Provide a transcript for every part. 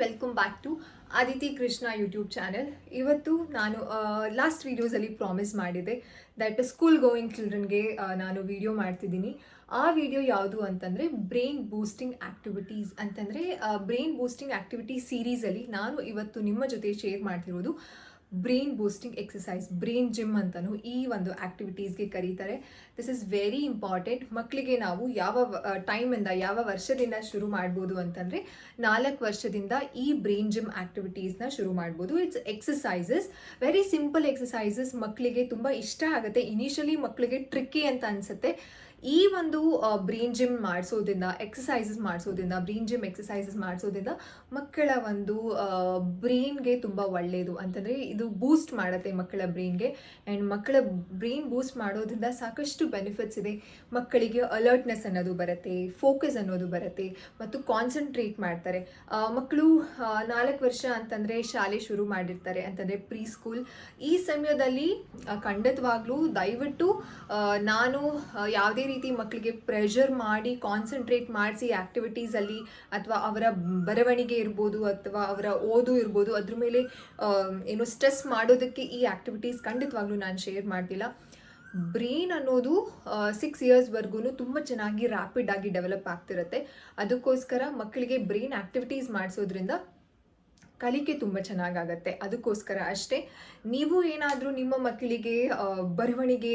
Welcome back to Aditi Krishna YouTube channel. ಇವತ್ತು ನಾನು last ವೀಡಿಯೋಸಲ್ಲಿ ಪ್ರಾಮಿಸ್ ಮಾಡಿದೆ ದಟ್ ಸ್ಕೂಲ್ ಗೋಯಿಂಗ್ ಚಿಲ್ಡ್ರನ್ಗೆ ನಾನು ವಿಡಿಯೋ ಮಾಡ್ತಿದ್ದೀನಿ. ಆ ವಿಡಿಯೋ ಯಾವುದು ಅಂತಂದರೆ ಬ್ರೈನ್ ಬೂಸ್ಟಿಂಗ್ ಆ್ಯಕ್ಟಿವಿಟೀಸ್ ಅಂತಂದರೆ ಬ್ರೈನ್ ಬೂಸ್ಟಿಂಗ್ ಆ್ಯಕ್ಟಿವಿಟಿ ಸೀರೀಸಲ್ಲಿ ನಾನು ಇವತ್ತು ನಿಮ್ಮ ಜೊತೆ ಶೇರ್ ಮಾಡ್ತಿರೋದು brain boosting exercise, brain gym ಅಂತಲೂ ಈ ಒಂದು ಆ್ಯಕ್ಟಿವಿಟೀಸ್ಗೆ ಕರೀತಾರೆ. This is very important. ಮಕ್ಕಳಿಗೆ ನಾವು ಯಾವ ಟೈಮಿಂದ, ಯಾವ ವರ್ಷದಿಂದ ಶುರು ಮಾಡ್ಬೋದು ಅಂತಂದರೆ 4 ವರ್ಷದಿಂದ ಈ ಬ್ರೈನ್ ಜಿಮ್ ಆ್ಯಕ್ಟಿವಿಟೀಸ್ನ ಶುರು ಮಾಡ್ಬೋದು. It's exercises, very simple exercises. ಮಕ್ಕಳಿಗೆ ತುಂಬ ಇಷ್ಟ ಆಗುತ್ತೆ. ಇನಿಷಿಯಲಿ ಮಕ್ಕಳಿಗೆ ಟ್ರಿಕ್ಕಿ ಅಂತ ಅನಿಸುತ್ತೆ. ಈ ಒಂದು ಬ್ರೈನ್ ಜಿಮ್ ಮಾಡಿಸೋದ್ರಿಂದ, ಎಕ್ಸಸೈಸಸ್ ಮಾಡಿಸೋದ್ರಿಂದ, ಬ್ರೈನ್ ಜಿಮ್ ಎಕ್ಸಸೈಸಸ್ ಮಾಡಿಸೋದ್ರಿಂದ ಮಕ್ಕಳ ಒಂದು ಬ್ರೈನ್ಗೆ ತುಂಬ ಒಳ್ಳೆಯದು. ಅಂತಂದರೆ ಇದು ಬೂಸ್ಟ್ ಮಾಡುತ್ತೆ ಮಕ್ಕಳ ಬ್ರೈನ್ಗೆ. ಆ್ಯಂಡ್ ಮಕ್ಕಳ ಬ್ರೈನ್ ಬೂಸ್ಟ್ ಮಾಡೋದ್ರಿಂದ ಸಾಕಷ್ಟು ಬೆನಿಫಿಟ್ಸ್ ಇದೆ. ಮಕ್ಕಳಿಗೆ ಅಲರ್ಟ್ನೆಸ್ ಅನ್ನೋದು ಬರುತ್ತೆ, ಫೋಕಸ್ ಅನ್ನೋದು ಬರುತ್ತೆ ಮತ್ತು ಕಾನ್ಸಂಟ್ರೇಟ್ ಮಾಡ್ತಾರೆ. ಮಕ್ಕಳು 4 ವರ್ಷ ಅಂತಂದರೆ ಶಾಲೆ ಶುರು ಮಾಡಿರ್ತಾರೆ, ಅಂತಂದರೆ ಪ್ರೀ ಸ್ಕೂಲ್. ಈ ಸಮಯದಲ್ಲಿ ಖಂಡಿತವಾಗ್ಲೂ ದಯವಿಟ್ಟು ನಾನು ಯಾವುದೇ ರೀತಿ ಮಕ್ಕಳಿಗೆ ಪ್ರೆಷರ್ ಮಾಡಿ ಕಾನ್ಸಂಟ್ರೇಟ್ ಮಾಡಿಸಿ ಆ್ಯಕ್ಟಿವಿಟೀಸಲ್ಲಿ ಅಥವಾ ಅವರ ಬರವಣಿಗೆ ಇರ್ಬೋದು ಅಥವಾ ಅವರ ಓದು ಇರ್ಬೋದು ಅದ್ರ ಮೇಲೆ ಏನು ಸ್ಟ್ರೆಸ್ ಮಾಡೋದಕ್ಕೆ ಈ ಆ್ಯಕ್ಟಿವಿಟೀಸ್ ಖಂಡಿತವಾಗ್ಲೂ ನಾನು ಶೇರ್ ಮಾಡ್ತಿಲ್ಲ. ಬ್ರೈನ್ ಅನ್ನೋದು 6 ಇಯರ್ಸ್ವರೆಗೂ ತುಂಬ ಚೆನ್ನಾಗಿ ರ್ಯಾಪಿಡ್ ಆಗಿ ಡೆವಲಪ್ ಆಗ್ತಿರುತ್ತೆ. ಅದಕ್ಕೋಸ್ಕರ ಮಕ್ಕಳಿಗೆ ಬ್ರೈನ್ ಆ್ಯಕ್ಟಿವಿಟೀಸ್ ಮಾಡಿಸೋದ್ರಿಂದ ಕಲಿಕೆ ತುಂಬ ಚೆನ್ನಾಗಾಗತ್ತೆ. ಅದಕ್ಕೋಸ್ಕರ ಅಷ್ಟೇ. ನೀವು ಏನಾದರೂ ನಿಮ್ಮ ಮಕ್ಕಳಿಗೆ ಬರವಣಿಗೆ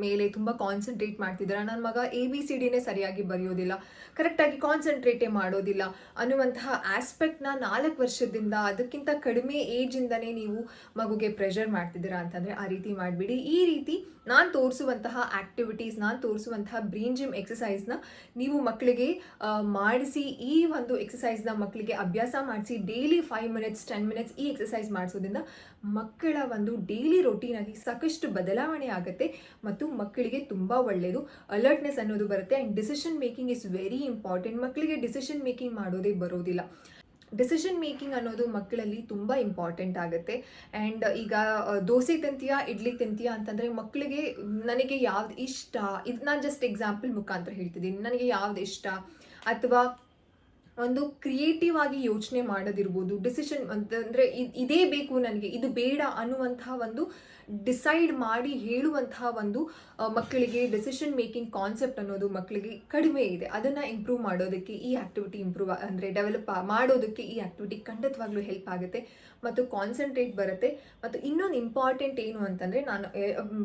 ಮೇಲೆ ತುಂಬ ಕಾನ್ಸಂಟ್ರೇಟ್ ಮಾಡ್ತಿದ್ದೀರಾ, ನನ್ನ ಮಗ ABCDನೇ ಸರಿಯಾಗಿ ಬರೆಯೋದಿಲ್ಲ, ಕರೆಕ್ಟಾಗಿ ಕಾನ್ಸಂಟ್ರೇಟೇ ಮಾಡೋದಿಲ್ಲ ಅನ್ನುವಂತಹ ಆಸ್ಪೆಕ್ಟ್ನ 4 ವರ್ಷದಿಂದ, ಅದಕ್ಕಿಂತ ಕಡಿಮೆ ಏಜಿಂದನೇ ನೀವು ಮಗುಗೆ ಪ್ರೆಷರ್ ಮಾಡ್ತಿದ್ದೀರಾ ಅಂತಂದರೆ ಆ ರೀತಿ ಮಾಡಿಬಿಡಿ. ಈ ರೀತಿ ನಾನು ತೋರಿಸುವಂತಹ ಆ್ಯಕ್ಟಿವಿಟೀಸ್, ನಾನು ತೋರಿಸುವಂತಹ ಬ್ರೈನ್ ಜಿಮ್ ಎಕ್ಸಸೈಸ್ನ ನೀವು ಮಕ್ಕಳಿಗೆ ಮಾಡಿಸಿ, ಈ ಒಂದು ಎಕ್ಸಸೈಸ್ನ ಮಕ್ಕಳಿಗೆ ಅಭ್ಯಾಸ ಮಾಡಿಸಿ ಡೈಲಿ 5 ಮಿನಿಟ್ಸ್ 10 ಮಿನಿಟ್ಸ್ ಈ ಎಕ್ಸಸೈಸ್ ಮಾಡಿಸೋದ್ರಿಂದ ಮಕ್ಕಳ ಒಂದು ಡೈಲಿ ರೊಟೀನಾಗಿ ಸಾಕಷ್ಟು ಬದಲಾವಣೆ ಆಗುತ್ತೆ ಮತ್ತು ಮಕ್ಕಳಿಗೆ ತುಂಬ ಒಳ್ಳೆಯದು. ಅಲರ್ಟ್ನೆಸ್ ಅನ್ನೋದು ಬರುತ್ತೆ. And decision making is very important. ಮಕ್ಕಳಿಗೆ ಡಿಸಿಷನ್ ಮೇಕಿಂಗ್ ಮಾಡೋದೇ ಬರೋದಿಲ್ಲ. ಡಿಸಿಷನ್ ಮೇಕಿಂಗ್ ಅನ್ನೋದು ಮಕ್ಕಳಲ್ಲಿ ತುಂಬ ಇಂಪಾರ್ಟೆಂಟ್ ಆಗುತ್ತೆ. ಆ್ಯಂಡ್ ಈಗ ದೋಸೆ ತಿಂತೀಯಾ, ಇಡ್ಲಿ ತಿಂತೀಯಾ ಅಂತಂದರೆ ಮಕ್ಕಳಿಗೆ ನನಗೆ ಯಾವ್ದು ಇಷ್ಟ, ಇದು ನಾನು ಜಸ್ಟ್ ಎಕ್ಸಾಂಪಲ್ ಮುಖಾಂತರ ಹೇಳ್ತಿದ್ದೀನಿ, ನನಗೆ ಯಾವ್ದು ಇಷ್ಟ ಅಥವಾ ಒಂದು ಕ್ರಿಯೇಟಿವ್ ಆಗಿ ಯೋಚನೆ ಮಾಡೋದಿರ್ಬೋದು. ಡಿಸಿಷನ್ ಅಂತಂದರೆ ಇದೇ ಬೇಕು ನನಗೆ, ಇದು ಬೇಡ ಅನ್ನುವಂತಹ ಒಂದು ಡಿಸೈಡ್ ಮಾಡಿ ಹೇಳುವಂತಹ ಒಂದು ಮಕ್ಕಳಿಗೆ ಡಿಸಿಷನ್ ಮೇಕಿಂಗ್ ಕಾನ್ಸೆಪ್ಟ್ ಅನ್ನೋದು ಮಕ್ಕಳಿಗೆ ಕಡಿಮೆ ಇದೆ. ಅದನ್ನು ಇಂಪ್ರೂವ್ ಮಾಡೋದಕ್ಕೆ ಈ ಆ್ಯಕ್ಟಿವಿಟಿ ಡೆವಲಪ್ ಮಾಡೋದಕ್ಕೆ ಈ ಆ್ಯಕ್ಟಿವಿಟಿ ಖಂಡಿತವಾಗ್ಲೂ ಹೆಲ್ಪ್ ಆಗುತ್ತೆ ಮತ್ತು ಕಾನ್ಸಂಟ್ರೇಟ್ ಬರುತ್ತೆ. ಮತ್ತು ಇನ್ನೊಂದು ಇಂಪಾರ್ಟೆಂಟ್ ಏನು ಅಂತಂದರೆ, ನಾನು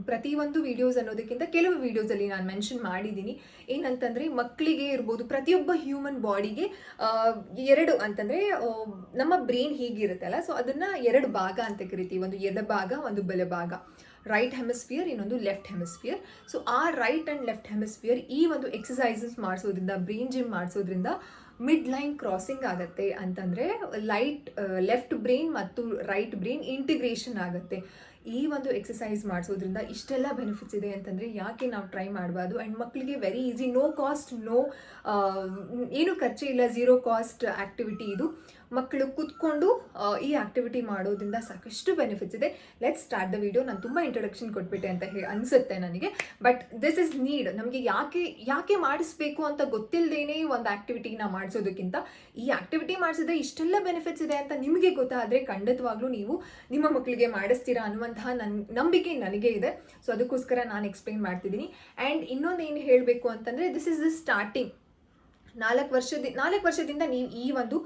ಪ್ರತಿಯೊಂದು ವೀಡಿಯೋಸ್ ಅನ್ನೋದಕ್ಕಿಂತ ಕೆಲವು ವೀಡಿಯೋಸಲ್ಲಿ ನಾನು ಮೆನ್ಷನ್ ಮಾಡಿದ್ದೀನಿ. ಏನಂತಂದರೆ ಮಕ್ಕಳಿಗೆ ಇರ್ಬೋದು, ಪ್ರತಿಯೊಬ್ಬ ಹ್ಯೂಮನ್ ಬಾಡಿಗೆ 2 ಅಂತಂದರೆ ನಮ್ಮ ಬ್ರೈನ್ ಹೀಗಿರುತ್ತಲ್ಲ, ಸೊ ಅದನ್ನು 2 ಭಾಗ ಅಂತ ಕರಿತೀವಿ. ಒಂದು ಎಡಭಾಗ, ಒಂದು ಬಲಭಾಗ, ರೈಟ್ ಹೆಮಿಸ್ಫಿಯರ್, ಇನ್ನೊಂದು ಲೆಫ್ಟ್ ಹೆಮಿಸ್ಫಿಯರ್. ಸೊ ಆ ರೈಟ್ ಆ್ಯಂಡ್ ಲೆಫ್ಟ್ ಹೆಮಿಸ್ಫಿಯರ್ ಈ ಒಂದು ಎಕ್ಸಸೈಸಸ್ ಮಾಡಿಸೋದ್ರಿಂದ, ಬ್ರೈನ್ ಜಿಮ್ ಮಾಡಿಸೋದ್ರಿಂದ ಮಿಡ್ ಲೈನ್ ಕ್ರಾಸಿಂಗ್ ಆಗುತ್ತೆ. ಅಂತಂದರೆ ಲೆಫ್ಟ್ ಬ್ರೈನ್ ಮತ್ತು ರೈಟ್ ಬ್ರೈನ್ ಇಂಟಿಗ್ರೇಷನ್ ಆಗುತ್ತೆ. ಈ ಒಂದು ಎಕ್ಸಸೈಸ್ ಮಾಡಿಸೋದ್ರಿಂದ ಇಷ್ಟೆಲ್ಲ ಬೆನಿಫಿಟ್ಸ್ ಇದೆ ಅಂತಂದರೆ ಯಾಕೆ ನಾವು ಟ್ರೈ ಮಾಡಬಾರ್ದು. ಆ್ಯಂಡ್ ಮಕ್ಕಳಿಗೆ ವೆರಿ ಈಸಿ, ನೋ ಕಾಸ್ಟ್, ಏನು ಖರ್ಚು ಇಲ್ಲ, 0 ಕಾಸ್ಟ್ ಆ್ಯಕ್ಟಿವಿಟಿ ಇದು. ಮಕ್ಕಳು ಕೂತ್ಕೊಂಡು ಈ ಆ್ಯಕ್ಟಿವಿಟಿ ಮಾಡೋದ್ರಿಂದ ಸಾಕಷ್ಟು ಬೆನಿಫಿಟ್ಸ್ ಇದೆ. Let's start the video. ನಾನು ತುಂಬ ಇಂಟ್ರೊಡಕ್ಷನ್ ಕೊಟ್ಬಿಟ್ಟೆ ಅಂತ ಅನಿಸುತ್ತೆ ನನಗೆ, ಬಟ್ ದಿಸ್ ಇಸ್ ನೀಡ್. ನಮಗೆ ಯಾಕೆ ಮಾಡಿಸ್ಬೇಕು ಅಂತ ಗೊತ್ತಿಲ್ಲದೇನೆ ಒಂದು ಆ್ಯಕ್ಟಿವಿಟಿನ ಮಾಡಿಸೋದಕ್ಕಿಂತ ಈ ಆ್ಯಕ್ಟಿವಿಟಿ ಮಾಡಿಸಿದ್ರೆ ಇಷ್ಟೆಲ್ಲ ಬೆನಿಫಿಟ್ಸ್ ಇದೆ ಅಂತ ನಿಮಗೆ ಗೊತ್ತಾದರೆ ಖಂಡಿತವಾಗ್ಲೂ ನೀವು ನಿಮ್ಮ ಮಕ್ಕಳಿಗೆ ಮಾಡಿಸ್ತೀರಾ ಅನ್ನುವಂತಹ ನಂಬಿಕೆ ನನಗೆ ಇದೆ. ಸೊ ಅದಕ್ಕೋಸ್ಕರ ನಾನು ಎಕ್ಸ್ಪ್ಲೈನ್ ಮಾಡ್ತಿದ್ದೀನಿ. ಆ್ಯಂಡ್ ಇನ್ನೊಂದು ಏನು ಹೇಳಬೇಕು ಅಂತಂದರೆ, ದಿಸ್ ಇಸ್ ದ ಸ್ಟಾರ್ಟಿಂಗ್. 4 ವರ್ಷದಿಂದ ನೀವು ಈ ಒಂದು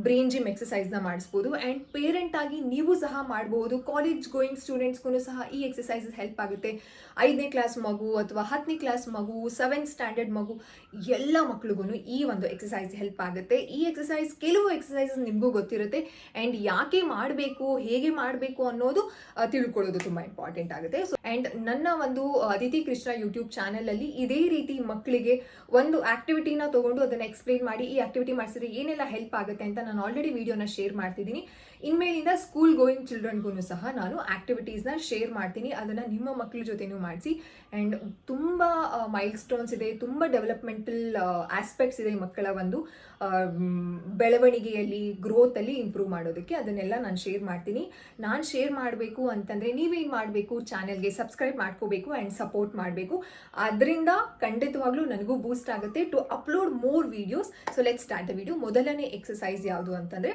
ಬ್ರೈನ್ ಜಿಮ್ ಎಕ್ಸಸೈಸ್ನ ಮಾಡಿಸ್ಬೋದು. ಆ್ಯಂಡ್ ಪೇರೆಂಟ್ ಆಗಿ ನೀವು ಸಹ ಮಾಡ್ಬೋದು. ಕಾಲೇಜ್ ಗೋಯಿಂಗ್ ಸ್ಟೂಡೆಂಟ್ಸ್ಗೂ ಸಹ ಈ ಎಕ್ಸಸೈಸಸ್ ಹೆಲ್ಪ್ ಆಗುತ್ತೆ. 5ನೇ ಕ್ಲಾಸ್ ಮಗು ಅಥವಾ 10ನೇ ಕ್ಲಾಸ್ ಮಗು, 7th ಸ್ಟ್ಯಾಂಡರ್ಡ್ ಮಗು, ಎಲ್ಲ ಮಕ್ಳಿಗೂ ಈ ಒಂದು ಎಕ್ಸಸೈಸ್ ಹೆಲ್ಪ್ ಆಗುತ್ತೆ. ಈ ಕೆಲವು ಎಕ್ಸಸೈಸಸ್ ನಿಮಗೂ ಗೊತ್ತಿರುತ್ತೆ. ಆ್ಯಂಡ್ ಯಾಕೆ ಮಾಡಬೇಕು, ಹೇಗೆ ಮಾಡಬೇಕು ಅನ್ನೋದು ತಿಳ್ಕೊಳ್ಳೋದು ತುಂಬ ಇಂಪಾರ್ಟೆಂಟ್ ಆಗುತ್ತೆ. ಸೊ ಆ್ಯಂಡ್ ನನ್ನ ಒಂದು ಅದಿತಿ ಕೃಷ್ಣ ಯೂಟ್ಯೂಬ್ ಚಾನಲಲ್ಲಿ ಇದೇ ರೀತಿ ಮಕ್ಕಳಿಗೆ ಒಂದು ಆ್ಯಕ್ಟಿವಿಟಿನ ತೊಗೊಂಡು ಅದನ್ನು ಎಕ್ಸ್ಪ್ಲೈನ್ ಮಾಡಿ ಈ ಆ್ಯಕ್ಟಿವಿಟಿ ಮಾಡಿಸಿದ್ರೆ ಏನೆಲ್ಲ ಹೆಲ್ಪ್ ಆಗುತ್ತೆ ಅಂತ ನಾನು ಆಲ್ರೆಡಿ ವಿಡಿಯೋನ ಶೇರ್ ಮಾಡ್ತಿದ್ದೀನಿ. ಇನ್ಮೇಲಿಂದ ಸ್ಕೂಲ್ ಗೋಯಿಂಗ್ ಚಿಲ್ಡ್ರನ್ಗೂ ಸಹ ನಾನು ಆ್ಯಕ್ಟಿವಿಟೀಸ್ನ ಶೇರ್ ಮಾಡ್ತೀನಿ. ಅದನ್ನು ನಿಮ್ಮ ಮಕ್ಕಳ ಜೊತೆನೂ ಮಾಡಿಸಿ. ಆ್ಯಂಡ್ ತುಂಬ ಮೈಲ್ ಸ್ಟೋನ್ಸ್ ಇದೆ, ತುಂಬ ಡೆವಲಪ್ಮೆಂಟಲ್ ಆಸ್ಪೆಕ್ಟ್ಸ್ ಇದೆ ಮಕ್ಕಳ ಒಂದು ಬೆಳವಣಿಗೆಯಲ್ಲಿ, ಗ್ರೋತಲ್ಲಿ ಇಂಪ್ರೂವ್ ಮಾಡೋದಕ್ಕೆ. ಅದನ್ನೆಲ್ಲ ನಾನು ಶೇರ್ ಮಾಡ್ತೀನಿ. ನಾನು ಶೇರ್ ಮಾಡಬೇಕು ಅಂತಂದರೆ ನೀವೇನು ಮಾಡಬೇಕು, ಚಾನೆಲ್ಗೆ ಸಬ್ಸ್ಕ್ರೈಬ್ ಮಾಡ್ಕೋಬೇಕು ಆ್ಯಂಡ್ ಸಪೋರ್ಟ್ ಮಾಡಬೇಕು. ಅದರಿಂದ ಖಂಡಿತವಾಗ್ಲೂ ನನಗೂ ಬೂಸ್ಟ್ ಆಗುತ್ತೆ to upload more videos. So let's start the video. ಮೊದಲನೇ ಎಕ್ಸಸೈಸ್ ಯಾವುದು ಅಂತಂದರೆ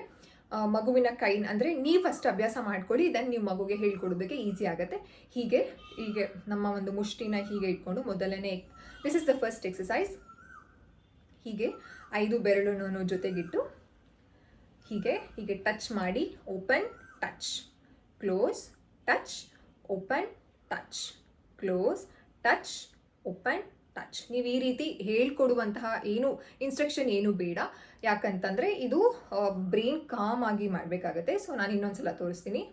ಮಗುವಿನ ಕೈ ಅಂದರೆ ನೀವು ಫಸ್ಟ್ ಅಭ್ಯಾಸ ಮಾಡ್ಕೊಳ್ಳಿ, ದೆನ್ ನೀವು ಮಗುಗೆ ಹೇಳ್ಕೊಡೋದಕ್ಕೆ ಈಸಿ ಆಗುತ್ತೆ. ಹೀಗೆ ನಮ್ಮ ಒಂದು ಮುಷ್ಟಿನ ಹೀಗೆ ಇಟ್ಕೊಂಡು ಮೊದಲನೇ this is the first exercise. ಹೀಗೆ 5 ಬೆರಳನ್ನು ಜೊತೆಗಿಟ್ಟು ಹೀಗೆ ಟಚ್ ಮಾಡಿ, open touch close touch open touch close touch open touch. ನೀವು ಈ ರೀತಿ ಹೇಳ್ಕೊಡುವಂತಹ ಏನು ಇನ್ಸ್ಟ್ರಕ್ಷನ್ ಏನು ಬೇಡ, ಯಾಕಂತಂದರೆ ಇದು ಬ್ರೈನ್ ಕಾಮ್ ಆಗಿ ಮಾಡಬೇಕಾಗತ್ತೆ. ಸೊ ನಾನು ಇನ್ನೊಂದ್ಸಲ ತೋರಿಸ್ತೀನಿ.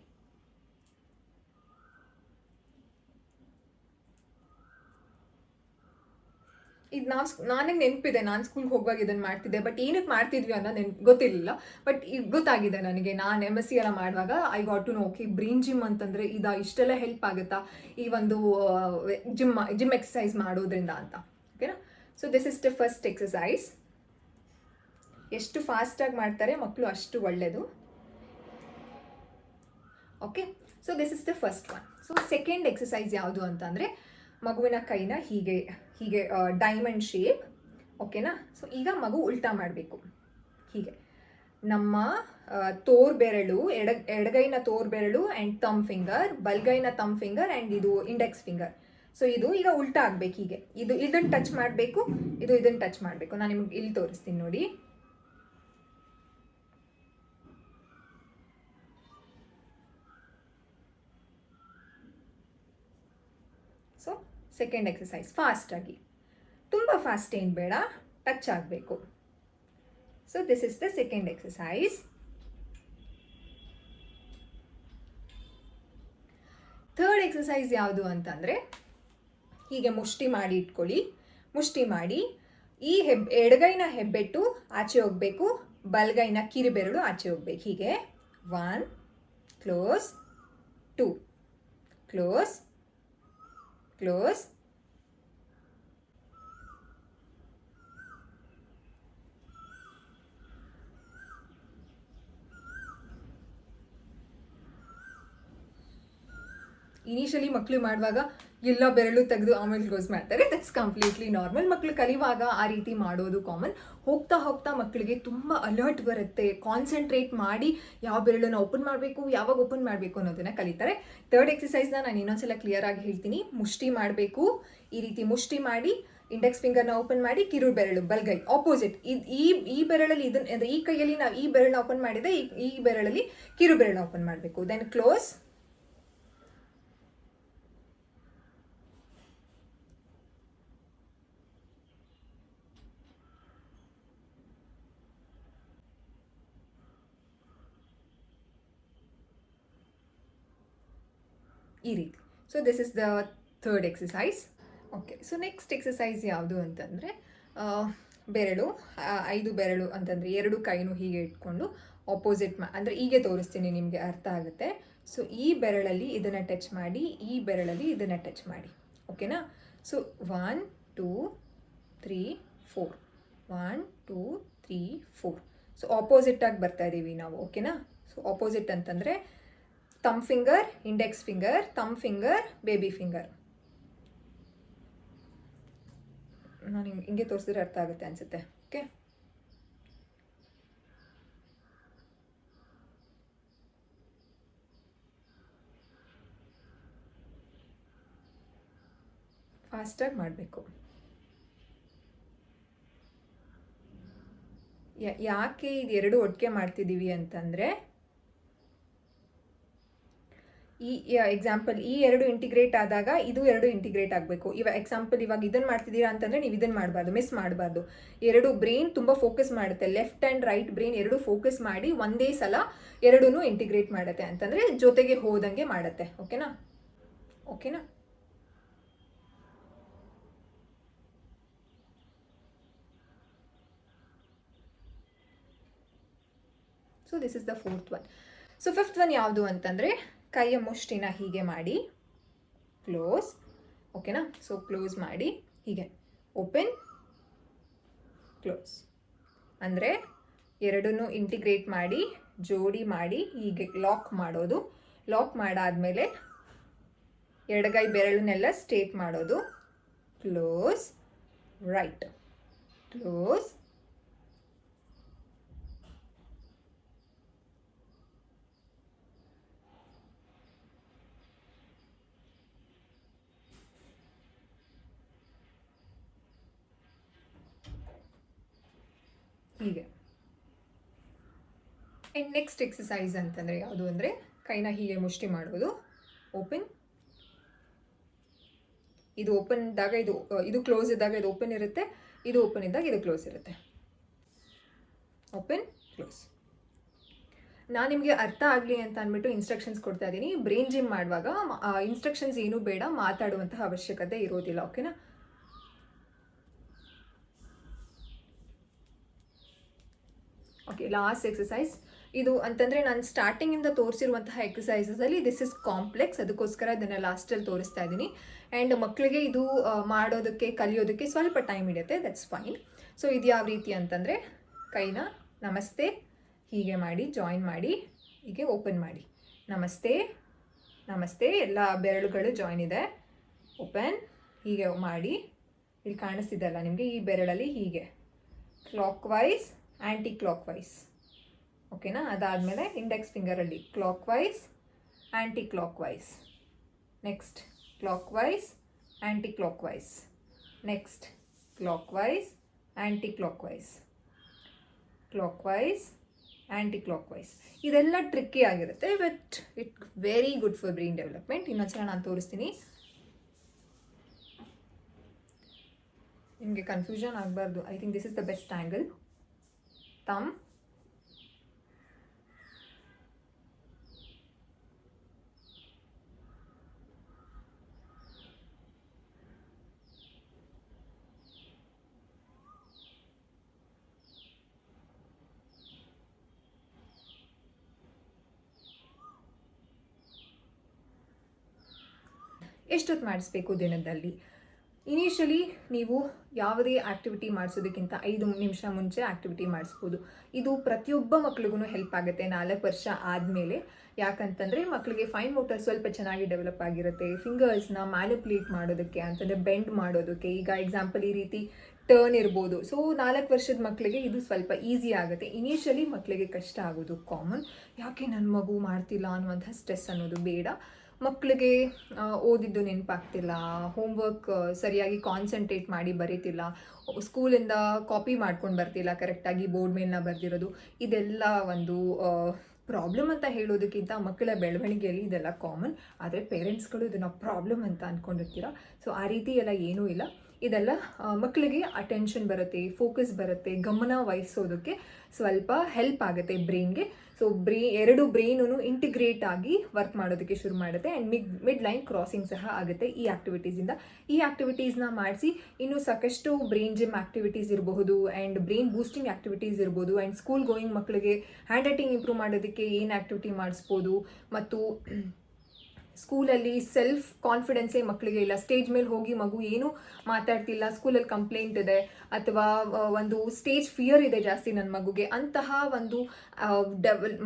ಇದು ನನಗೆ ನೆನಪಿದೆ, ನಾನು ಸ್ಕೂಲ್ಗೆ ಹೋಗುವಾಗ ಇದನ್ನು ಮಾಡ್ತಿದ್ದೆ, ಬಟ್ ಏನಕ್ಕೆ ಮಾಡ್ತಿದ್ವಿ ಅನ್ನೋದು ಗೊತ್ತಿರಲಿಲ್ಲ. ಬಟ್ ಈಗ ಗೊತ್ತಾಗಿದೆ ನನಗೆ. ನಾನು MSc ಎಲ್ಲ ಮಾಡುವಾಗ I got to know, okay brain gym ಅಂತಂದರೆ ಇಷ್ಟೆಲ್ಲ ಹೆಲ್ಪ್ ಆಗುತ್ತಾ ಈ ಒಂದು ಜಿಮ್ ಎಕ್ಸಸೈಸ್ ಮಾಡೋದ್ರಿಂದ ಅಂತ. ಓಕೆನಾ? So this is the first exercise. ಎಷ್ಟು ಫಾಸ್ಟಾಗಿ ಮಾಡ್ತಾರೆ ಮಕ್ಕಳು ಅಷ್ಟು ಒಳ್ಳೆಯದು. Okay, so this is the first one. So second exercise ಯಾವುದು ಅಂತಂದರೆ ಮಗುವಿನ ಕೈನ ಹೀಗೆ ಡೈಮಂಡ್ ಶೇಪ್. ಓಕೆನಾ? ಸೊ ಈಗ ಮಗು ಉಲ್ಟಾ ಮಾಡಬೇಕು. ಹೀಗೆ ನಮ್ಮ ತೋರ್ಬೆರಳು, ಎಡಗೈನ ತೋರ್ಬೆರಳು ಆ್ಯಂಡ್ ತಮ್ ಫಿಂಗರ್, ಬಲ್ಗೈನ ತಮ್ ಫಿಂಗರ್ ಆ್ಯಂಡ್ ಇದು ಇಂಡೆಕ್ಸ್ ಫಿಂಗರ್. ಸೊ ಇದು ಈಗ ಉಲ್ಟಾ ಆಗಬೇಕು. ಹೀಗೆ ಇದನ್ನು ಟಚ್ ಮಾಡಬೇಕು, ಇದನ್ನು ಟಚ್ ಮಾಡಬೇಕು. ನಾನು ನಿಮ್ಗೆ ಇಲ್ಲಿ ತೋರಿಸ್ತೀನಿ ನೋಡಿ. ಸೊ ಸೆಕೆಂಡ್ ಎಕ್ಸಸೈಸ್ ಫಾಸ್ಟಾಗಿ, ತುಂಬ ಫಾಸ್ಟ್ ಏನು ಬೇಡ, ಟಚ್ ಆಗಬೇಕು. So this is the second exercise. Third exercise ಯಾವುದು ಅಂತಂದರೆ ಹೀಗೆ ಮುಷ್ಟಿ ಮಾಡಿ ಇಟ್ಕೊಳ್ಳಿ. ಮುಷ್ಟಿ ಮಾಡಿ ಈ ಎಡಗೈನ ಹೆಬ್ಬೆಟ್ಟು ಆಚೆ ಹೋಗಬೇಕು, ಬಲಗೈನ ಕಿರಿಬೆರಳು ಆಚೆ ಹೋಗ್ಬೇಕು. ಹೀಗೆ 1 ಕ್ಲೋಸ್ 2 ಕ್ಲೋಸ್ ಕ್ಲೋಸ್ ಇನಿಷಿಯಲಿ ಮಕ್ಕಳು ಮಾಡುವಾಗ ಎಲ್ಲ ಬೆರಳು ತೆಗೆದು ಆಮೇಲೆ ಕ್ಲೋಸ್ ಮಾಡ್ತಾರೆ. That's completely normal. ಮಕ್ಕಳು ಕಲಿಯುವಾಗ ಆ ರೀತಿ ಮಾಡೋದು ಕಾಮನ್. ಹೋಗ್ತಾ ಹೋಗ್ತಾ ಮಕ್ಕಳಿಗೆ ತುಂಬ ಅಲರ್ಟ್ ಬರುತ್ತೆ, ಕಾನ್ಸಂಟ್ರೇಟ್ ಮಾಡಿ ಯಾವ ಬೆರಳನ್ನು ಓಪನ್ ಮಾಡಬೇಕು, ಯಾವಾಗ ಓಪನ್ ಮಾಡಬೇಕು ಅನ್ನೋದನ್ನು ಕಲಿತಾರೆ. ಥರ್ಡ್ ಎಕ್ಸಸೈಸ್ನ ನಾನು ಇನ್ನೊಂದ್ಸಲ ಕ್ಲಿಯರ್ ಆಗಿ ಹೇಳ್ತೀನಿ. ಮುಷ್ಟಿ ಮಾಡಬೇಕು, ಈ ರೀತಿ ಮುಷ್ಟಿ ಮಾಡಿ ಇಂಡೆಕ್ಸ್ ಫಿಂಗರ್ನ ಓಪನ್ ಮಾಡಿ, ಕಿರು ಬೆರಳು ಬಲ್ಗೈ ಆಪೋಸಿಟ್ ಈ ಬೆರಳಲ್ಲಿ ಈ ಕೈಯಲ್ಲಿ ನಾವು ಈ ಬೆರಳನ್ನ ಓಪನ್ ಮಾಡಿದೆ, ಈ ಬೆರಳಲ್ಲಿ ಕಿರು ಬೆರಳನ್ನ ಓಪನ್ ಮಾಡಬೇಕು. ದೆನ್ ಕ್ಲೋಸ್ ಈ ರೀತಿ. So this is the third exercise. Okay, so next exercise ಯಾವುದು ಅಂತಂದರೆ ಬೆರಳು 5 ಬೆರಳು ಅಂತಂದರೆ 2 ಕೈನೂ ಹೀಗೆ ಇಟ್ಕೊಂಡು ಆಪೋಸಿಟ್ ಅಂದರೆ ಹೀಗೆ ತೋರಿಸ್ತೀನಿ, ನಿಮಗೆ ಅರ್ಥ ಆಗುತ್ತೆ. ಸೊ ಈ ಬೆರಳಲ್ಲಿ ಇದನ್ನು ಟಚ್ ಮಾಡಿ, ಈ ಬೆರಳಲ್ಲಿ ಇದನ್ನು ಟಚ್ ಮಾಡಿ. ಓಕೆನಾ? ಸೊ 1 2 3 4 1 2 3 4. ಸೊ ಆಪೋಸಿಟಾಗಿ ಬರ್ತಾ ಇದ್ದೀವಿ ನಾವು. ಓಕೆನಾ? ಸೊ ಆಪೋಸಿಟ್ ಅಂತಂದರೆ ತಮ್ ಫಿಂಗರ್, ಇಂಡೆಕ್ಸ್ ಫಿಂಗರ್, ತಮ್ ಫಿಂಗರ್, ಬೇಬಿ ಫಿಂಗರ್. ನಾನು ಹಿಂಗೆ ತೋರಿಸಿದ್ರೆ ಅರ್ಥ ಆಗುತ್ತೆ ಅನಿಸುತ್ತೆ. ಓಕೆ, ಫಾಸ್ಟಾಗಿ ಮಾಡಬೇಕು. ಯಾಕೆ ಇದು ಒಟ್ಟಿಗೆ ಮಾಡ್ತಿದ್ದೀವಿ ಅಂತಂದರೆ ಈ ಎಕ್ಸಾಂಪಲ್ ಈ 2 ಇಂಟಿಗ್ರೇಟ್ ಆದಾಗ ಇದು 2 ಇಂಟಿಗ್ರೇಟ್ ಆಗಬೇಕು. ಎಕ್ಸಾಂಪಲ್ ಇವಾಗ ಇದನ್ನು ಮಾಡ್ತಿದ್ದೀರಾ ಅಂತಂದರೆ ನೀವು ಇದನ್ನು ಮಾಡಬಾರ್ದು, ಮಿಸ್ ಮಾಡಬಾರ್ದು. 2 ಬ್ರೈನ್ ತುಂಬ ಫೋಕಸ್ ಮಾಡುತ್ತೆ, left and right brain 2 focus ಮಾಡಿ ಒಂದೇ ಸಲ 2 ಇಂಟಿಗ್ರೇಟ್ ಮಾಡುತ್ತೆ, ಅಂತಂದರೆ ಜೊತೆಗೆ ಹೋದಂಗೆ ಮಾಡುತ್ತೆ. ಓಕೆನಾ? ಓಕೆನಾ? So this is the fourth one. So fifth one ಯಾವುದು ಅಂತಂದರೆ ಕೈಯ ಮುಷ್ಟಿನ ಹೀಗೆ ಮಾಡಿ ಕ್ಲೋಸ್. ಓಕೆನಾ? ಸೊ ಕ್ಲೋಸ್ ಮಾಡಿ ಹೀಗೆ ಓಪನ್ ಕ್ಲೋಸ್, ಅಂದರೆ 2 ಇಂಟಿಗ್ರೇಟ್ ಮಾಡಿ ಜೋಡಿ ಮಾಡಿ ಹೀಗೆ ಲಾಕ್ ಮಾಡೋದು. ಲಾಕ್ ಮಾಡಾದಮೇಲೆ ಎಡಗೈ ಬೆರಳನ್ನೆಲ್ಲ ಸ್ಟ್ರೇಟ್ ಮಾಡೋದು. ಕ್ಲೋಸ್ ರೈಟ್ ಕ್ಲೋಸ್ ಹೀಗೆ. ಆ್ಯಂಡ್ ನೆಕ್ಸ್ಟ್ ಎಕ್ಸಸೈಸ್ ಅಂತಂದರೆ ಯಾವುದು ಅಂದರೆ ಕೈನ ಹೀಗೆ ಮುಷ್ಟಿ ಮಾಡೋದು. ಓಪನ್, ಇದು ಓಪನ್ ಇದ್ದಾಗ ಇದು ಕ್ಲೋಸ್ ಇದ್ದಾಗ ಇದು ಓಪನ್ ಇರುತ್ತೆ, ಇದು ಓಪನ್ ಇದ್ದಾಗ ಇದು ಕ್ಲೋಸ್ ಇರುತ್ತೆ. Open, close. ನಾನು ನಿಮಗೆ ಅರ್ಥ ಆಗಲಿ ಅಂತ ಅಂದ್ಬಿಟ್ಟು ಇನ್ಸ್ಟ್ರಕ್ಷನ್ಸ್ ಕೊಡ್ತಾ ಇದ್ದೀನಿ. ಬ್ರೈನ್ ಜಿಮ್ ಮಾಡುವಾಗ ಇನ್ಸ್ಟ್ರಕ್ಷನ್ಸ್ ಏನೂ ಬೇಡ, ಮಾತಾಡುವಂತಹ ಅವಶ್ಯಕತೆ ಇರೋದಿಲ್ಲ. ಓಕೆನಾ? ಓಕೆ, ಲಾಸ್ಟ್ ಎಕ್ಸಸೈಸ್ ಇದು ಅಂತಂದರೆ ನಾನು ಸ್ಟಾರ್ಟಿಂಗಿಂದ ತೋರಿಸಿರುವಂತಹ ಎಕ್ಸಸೈಸಸಲ್ಲಿ ದಿಸ್ ಇಸ್ ಕಾಂಪ್ಲೆಕ್ಸ್, ಅದಕ್ಕೋಸ್ಕರ ಇದನ್ನು ಲಾಸ್ಟಲ್ಲಿ ತೋರಿಸ್ತಾ ಇದ್ದೀನಿ. ಆ್ಯಂಡ್ ಮಕ್ಕಳಿಗೆ ಇದು ಮಾಡೋದಕ್ಕೆ ಕಲಿಯೋದಕ್ಕೆ ಸ್ವಲ್ಪ ಟೈಮ್ ಹಿಡಿಯುತ್ತೆ, ದಟ್ಸ್ ಫೈನ್. ಸೊ ಇದು ಯಾವ ರೀತಿ ಅಂತಂದರೆ ಕೈನ ನಮಸ್ತೆ ಹೀಗೆ ಮಾಡಿ, ಜಾಯಿನ್ ಮಾಡಿ, ಹೀಗೆ ಓಪನ್ ಮಾಡಿ. ನಮಸ್ತೆ ನಮಸ್ತೆ, ಎಲ್ಲ ಬೆರಳುಗಳು ಜಾಯಿನ್ ಇದೆ. ಓಪನ್, ಹೀಗೆ ಮಾಡಿ. ಇಲ್ಲಿ ಕಾಣಿಸ್ತಿದ್ದಲ್ಲ ನಿಮಗೆ, ಈ ಬೆರಳಲ್ಲಿ ಹೀಗೆ clockwise, anticlockwise. ಓಕೆನಾ? ಅದಾದಮೇಲೆ ಇಂಡೆಕ್ಸ್ ಫಿಂಗರಲ್ಲಿ clockwise, anticlockwise. Next clockwise, anticlockwise. Next clockwise, anticlockwise. Clockwise, anticlockwise. ಇದೆಲ್ಲ ಟ್ರಿಕ್ಕಿ ಆಗಿರುತ್ತೆ, but it very good for brain development. ಇನ್ನೊಂದ್ಸಲ ನಾನು ತೋರಿಸ್ತೀನಿ, ನಿಮಗೆ confusion ಆಗಬಾರ್ದು. I think this is the best angle. Thumb, ಎಷ್ಟೊತ್ತು ಮಾಡಿಸ್ಬೇಕು ದಿನದಲ್ಲಿ? ಇನಿಷಿಯಲಿ ನೀವು ಯಾವುದೇ ಆ್ಯಕ್ಟಿವಿಟಿ ಮಾಡಿಸೋದಕ್ಕಿಂತ 5 ನಿಮಿಷ ಮುಂಚೆ ಆ್ಯಕ್ಟಿವಿಟಿ ಮಾಡಿಸ್ಬೋದು. ಇದು ಪ್ರತಿಯೊಬ್ಬ ಮಕ್ಳಿಗೂ ಹೆಲ್ಪ್ ಆಗುತ್ತೆ 4 ವರ್ಷ ಆದಮೇಲೆ. ಯಾಕಂತಂದರೆ ಮಕ್ಕಳಿಗೆ ಫೈನ್ ಮೋಟರ್ ಸ್ವಲ್ಪ ಚೆನ್ನಾಗಿ ಡೆವಲಪ್ ಆಗಿರುತ್ತೆ. ಫಿಂಗರ್ಸ್ನ ಮ್ಯಾನಿಪ್ಯುಲೇಟ್ ಮಾಡೋದಕ್ಕೆ, ಅಂತಂದರೆ ಬೆಂಡ್ ಮಾಡೋದಕ್ಕೆ. ಈಗ ಎಕ್ಸಾಂಪಲ್ ಈ ರೀತಿ ಟರ್ನ್ ಇರ್ಬೋದು. ಸೊ 4 ವರ್ಷದ ಮಕ್ಕಳಿಗೆ ಇದು ಸ್ವಲ್ಪ ಈಸಿ ಆಗುತ್ತೆ. ಇನಿಷಿಯಲಿ ಮಕ್ಕಳಿಗೆ ಕಷ್ಟ ಆಗೋದು ಕಾಮನ್. ಯಾಕೆ ನನ್ನ ಮಗು ಮಾಡ್ತಿಲ್ಲ ಅನ್ನುವಂಥ ಸ್ಟ್ರೆಸ್ ಅನ್ನೋದು ಬೇಡ. ಮಕ್ಕಳಿಗೆ ಓದಿದ್ದು ನೆನಪಾಗ್ತಿಲ್ಲ, ಹೋಮ್ವರ್ಕ್ ಸರಿಯಾಗಿ ಕಾನ್ಸಂಟ್ರೇಟ್ ಮಾಡಿ ಬರೀತಿಲ್ಲ, ಸ್ಕೂಲಿಂದ ಕಾಪಿ ಮಾಡ್ಕೊಂಡು ಬರ್ತಿಲ್ಲ ಕರೆಕ್ಟಾಗಿ, ಬೋರ್ಡ್ ಮೇಲಿನ ಬರೆದಿರೋದು, ಇದೆಲ್ಲ ಒಂದು ಪ್ರಾಬ್ಲಮ್ ಅಂತ ಹೇಳೋದಕ್ಕಿಂತ ಮಕ್ಕಳ ಬೆಳವಣಿಗೆಯಲ್ಲಿ ಇದೆಲ್ಲ ಕಾಮನ್. ಆದರೆ ಪೇರೆಂಟ್ಸ್ಗಳು ಇದನ್ನು ಪ್ರಾಬ್ಲಮ್ ಅಂತ ಅಂದ್ಕೊಂಡಿರ್ತೀರ. ಸೊ ಆ ರೀತಿ ಎಲ್ಲ ಏನೂ ಇಲ್ಲ. ಇದೆಲ್ಲ ಮಕ್ಕಳಿಗೆ ಅಟೆನ್ಷನ್ ಬರುತ್ತೆ, ಫೋಕಸ್ ಬರುತ್ತೆ, ಗಮನ ವಹಿಸೋದಕ್ಕೆ ಸ್ವಲ್ಪ ಹೆಲ್ಪ್ ಆಗುತ್ತೆ ಬ್ರೈನ್ಗೆ. ಸೊ ಎರಡು ಬ್ರೈನೂ ಇಂಟಿಗ್ರೇಟ್ ಆಗಿ ವರ್ಕ್ ಮಾಡೋದಕ್ಕೆ ಶುರು ಮಾಡುತ್ತೆ. ಆ್ಯಂಡ್ ಮಿಡ್ ಲೈನ್ ಕ್ರಾಸಿಂಗ್ ಸಹ ಆಗುತ್ತೆ ಈ ಆ್ಯಕ್ಟಿವಿಟೀಸಿಂದ. ಈ ಆ್ಯಕ್ಟಿವಿಟೀಸ್ನ ಮಾಡಿಸಿ ಇನ್ನೂ ಸಾಕಷ್ಟು ಬ್ರೈನ್ ಜಿಮ್ ಆ್ಯಕ್ಟಿವಿಟೀಸ್ ಇರಬಹುದು, ಆ್ಯಂಡ್ ಬ್ರೈನ್ ಬೂಸ್ಟಿಂಗ್ ಆ್ಯಕ್ಟಿವಿಟೀಸ್ ಇರ್ಬೋದು, ಆ್ಯಂಡ್ ಸ್ಕೂಲ್ ಗೋಯಿಂಗ್ ಮಕ್ಕಳಿಗೆ ಹ್ಯಾಂಡ್ ರೈಟಿಂಗ್ ಇಂಪ್ರೂವ್ ಮಾಡೋದಕ್ಕೆ ಏನು ಆ್ಯಕ್ಟಿವಿಟಿ ಮಾಡಿಸ್ಬೋದು, ಮತ್ತು ಸ್ಕೂಲಲ್ಲಿ ಸೆಲ್ಫ್ ಕಾನ್ಫಿಡೆನ್ಸೇ ಮಕ್ಕಳಿಗೆ ಇಲ್ಲ, ಸ್ಟೇಜ್ ಮೇಲೆ ಹೋಗಿ ಮಗು ಏನೂ ಮಾತಾಡ್ತಿಲ್ಲ, ಸ್ಕೂಲಲ್ಲಿ ಕಂಪ್ಲೇಂಟ್ ಇದೆ, ಅಥವಾ ಒಂದು ಸ್ಟೇಜ್ ಫಿಯರ್ ಇದೆ ಜಾಸ್ತಿ ನನ್ನ ಮಗುಗೆ, ಅಂತಹ ಒಂದು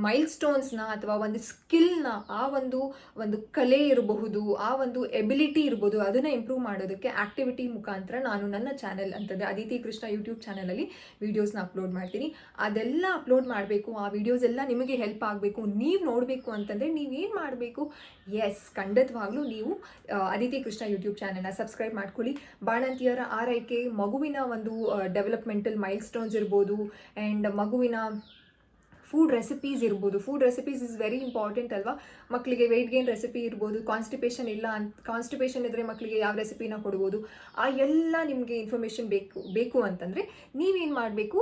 ಮೈಲ್ ಸ್ಟೋನ್ಸ್ನ ಅಥವಾ ಒಂದು ಸ್ಕಿಲ್ನ, ಆ ಒಂದು ಕಲೆ ಇರಬಹುದು, ಆ ಒಂದು ಎಬಿಲಿಟಿ ಇರ್ಬೋದು, ಅದನ್ನು ಇಂಪ್ರೂವ್ ಮಾಡೋದಕ್ಕೆ ಆ್ಯಕ್ಟಿವಿಟಿ ಮುಖಾಂತರ ನಾನು ನನ್ನ ಚಾನೆಲ್ ಅಂತಂದರೆ ಅದಿತಿ ಕೃಷ್ಣ ಯೂಟ್ಯೂಬ್ ಚಾನಲಲ್ಲಿ ವೀಡಿಯೋಸ್ನ ಅಪ್ಲೋಡ್ ಮಾಡ್ತೀನಿ. ಅದೆಲ್ಲ ಅಪ್ಲೋಡ್ ಮಾಡಬೇಕು, ಆ ವಿಡಿಯೋಸ್ ಎಲ್ಲ ನಿಮಗೆ ಹೆಲ್ಪ್ ಆಗಬೇಕು, ನೀವು ನೋಡಬೇಕು ಅಂತಂದರೆ ನೀವೇನು ಮಾಡಬೇಕು? ಖಂಡಿತವಾಗ್ಲೂ ನೀವು ಅದಿತಿ ಕೃಷ್ಣ ಯೂಟ್ಯೂಬ್ ಚಾನೆಲ್ನ ಸಬ್ಸ್ಕ್ರೈಬ್ ಮಾಡ್ಕೊಳ್ಳಿ. ಬಾಣಂತಿಯರ ಆರೈಕೆ, ಮಗುವಿನ ಒಂದು ಡೆವಲಪ್ಮೆಂಟಲ್ ಮೈಲ್ ಸ್ಟೋನ್ಸ್ ಇರ್ಬೋದು, ಆ್ಯಂಡ್ ಮಗುವಿನ ಫುಡ್ ರೆಸಿಪೀಸ್ ಇರ್ಬೋದು. Food recipes is very important ಅಲ್ವಾ? ಮಕ್ಕಳಿಗೆ ವೆಯ್ಟ್ ಗೇನ್ ರೆಸಿಪಿ ಇರ್ಬೋದು, ಕಾನ್ಸ್ಟಿಪೇಷನ್ ಇದ್ದರೆ ಮಕ್ಕಳಿಗೆ ಯಾವ ರೆಸಿಪಿನ ಕೊಡ್ಬೋದು, ಆ ಎಲ್ಲ ನಿಮಗೆ ಇನ್ಫಾರ್ಮೇಷನ್ ಬೇಕು ಅಂತಂದರೆ ನೀವೇನು ಮಾಡಬೇಕು?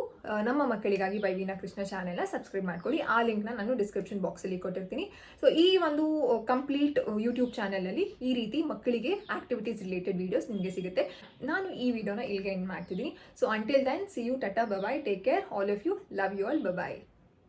ನಮ್ಮ ಮಕ್ಕಳಿಗಾಗಿ ಬೈ ವೀನಾ ಕೃಷ್ಣ ಚಾನೆಲ್ನ ಸಬ್ಸ್ಕ್ರೈಬ್ ಮಾಡ್ಕೊಳ್ಳಿ. ಆ ಲಿಂಕ್ನ ನಾನು ಡಿಸ್ಕ್ರಿಪ್ಷನ್ ಬಾಕ್ಸಲ್ಲಿ ಕೊಟ್ಟಿರ್ತೀನಿ. ಸೊ ಈ ಒಂದು ಕಂಪ್ಲೀಟ್ ಯೂಟ್ಯೂಬ್ ಚಾನಲಲ್ಲಿ ಈ ರೀತಿ ಮಕ್ಕಳಿಗೆ ಆ್ಯಕ್ಟಿವಿಟೀಸ್ ರಿಲೇಟೆಡ್ ವೀಡಿಯೋಸ್ ನಿಮಗೆ ಸಿಗುತ್ತೆ. ನಾನು ಈ ವಿಡಿಯೋನ ಇಲ್ಲಿಗೆ ಎಂಡ್ ಮಾಡ್ತಿದ್ದೀನಿ. So until then, see you, tata, bye, take care, all of you, love you all, by.